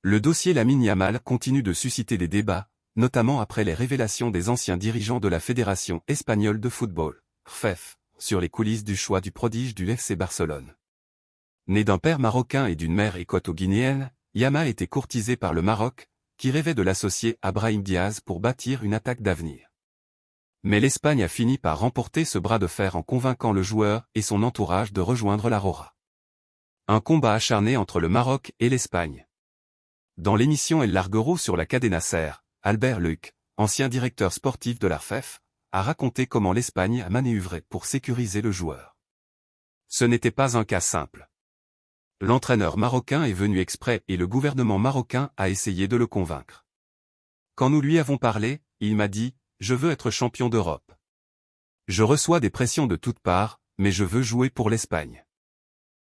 Le dossier Lamine Yamal continue de susciter des débats, notamment après les révélations des anciens dirigeants de la Fédération espagnole de football, FEF, sur les coulisses du choix du prodige du FC Barcelone. Né d'un père marocain et d'une mère équato-guinéenne, Yamal était courtisé par le Maroc, qui rêvait de l'associer à Brahim Diaz pour bâtir une attaque d'avenir. Mais l'Espagne a fini par remporter ce bras de fer en convainquant le joueur et son entourage de rejoindre la Roja. Un combat acharné entre le Maroc et l'Espagne. Dans l'émission El Larguero sur la Cadena Ser, Albert Luc, ancien directeur sportif de l'ARFEF, a raconté comment l'Espagne a manœuvré pour sécuriser le joueur. Ce n'était pas un cas simple. L'entraîneur marocain est venu exprès et le gouvernement marocain a essayé de le convaincre. Quand nous lui avons parlé, il m'a dit « Je veux être champion d'Europe. Je reçois des pressions de toutes parts, mais je veux jouer pour l'Espagne. »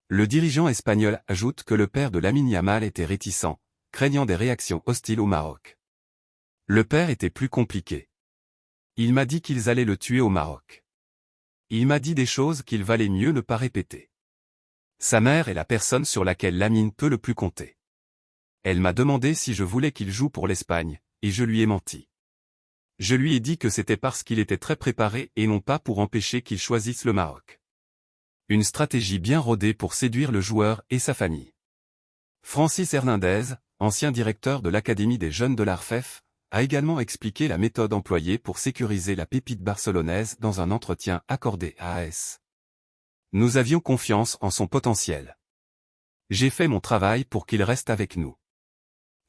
Le dirigeant espagnol ajoute que le père de Lamine Yamal était réticent, craignant des réactions hostiles au Maroc. Le père était plus compliqué. Il m'a dit qu'ils allaient le tuer au Maroc. Il m'a dit des choses qu'il valait mieux ne pas répéter. Sa mère est la personne sur laquelle Lamine peut le plus compter. Elle m'a demandé si je voulais qu'il joue pour l'Espagne, et je lui ai menti. Je lui ai dit que c'était parce qu'il était très préparé et non pas pour empêcher qu'il choisisse le Maroc. Une stratégie bien rodée pour séduire le joueur et sa famille. Francis Hernandez, ancien directeur de l'Académie des jeunes de l'ARFEF, a également expliqué la méthode employée pour sécuriser la pépite barcelonaise dans un entretien accordé à AS. Nous avions confiance en son potentiel. J'ai fait mon travail pour qu'il reste avec nous.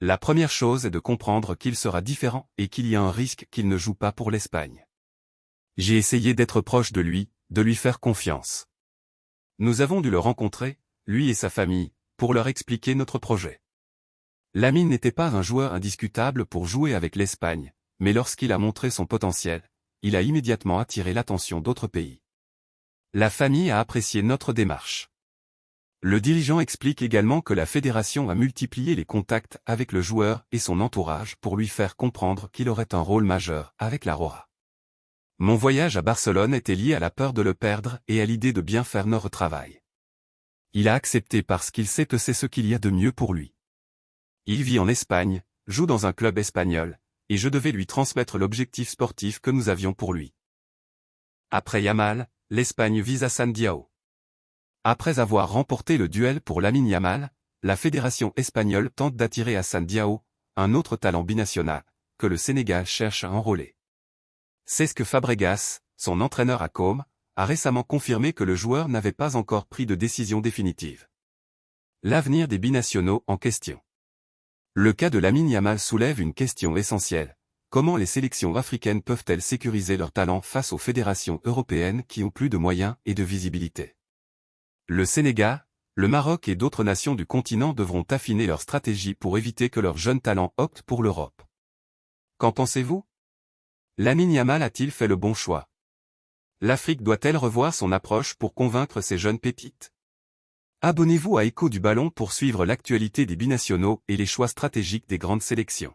La première chose est de comprendre qu'il sera différent et qu'il y a un risque qu'il ne joue pas pour l'Espagne. J'ai essayé d'être proche de lui faire confiance. Nous avons dû le rencontrer, lui et sa famille, pour leur expliquer notre projet. Lamine n'était pas un joueur indiscutable pour jouer avec l'Espagne, mais lorsqu'il a montré son potentiel, il a immédiatement attiré l'attention d'autres pays. La famille a apprécié notre démarche. Le dirigeant explique également que la fédération a multiplié les contacts avec le joueur et son entourage pour lui faire comprendre qu'il aurait un rôle majeur avec la Roja. Mon voyage à Barcelone était lié à la peur de le perdre et à l'idée de bien faire notre travail. Il a accepté parce qu'il sait que c'est ce qu'il y a de mieux pour lui. Il vit en Espagne, joue dans un club espagnol, et je devais lui transmettre l'objectif sportif que nous avions pour lui. Après Yamal, l'Espagne vise Hassan Diao. Après avoir remporté le duel pour Lamine Yamal, la fédération espagnole tente d'attirer Hassan Diao, un autre talent binational, que le Sénégal cherche à enrôler. Cesc Fabregas, son entraîneur à Com, a récemment confirmé que le joueur n'avait pas encore pris de décision définitive. L'avenir des binationaux en question. Le cas de Lamine Yamal soulève une question essentielle. Comment les sélections africaines peuvent-elles sécuriser leur talent face aux fédérations européennes qui ont plus de moyens et de visibilité? Le Sénégal, le Maroc et d'autres nations du continent devront affiner leur stratégie pour éviter que leurs jeunes talents optent pour l'Europe. Qu'en pensez-vous? Lamine Yamal a-t-il fait le bon choix? L'Afrique doit-elle revoir son approche pour convaincre ces jeunes pépites? Abonnez-vous à Écho du Ballon pour suivre l'actualité des binationaux et les choix stratégiques des grandes sélections.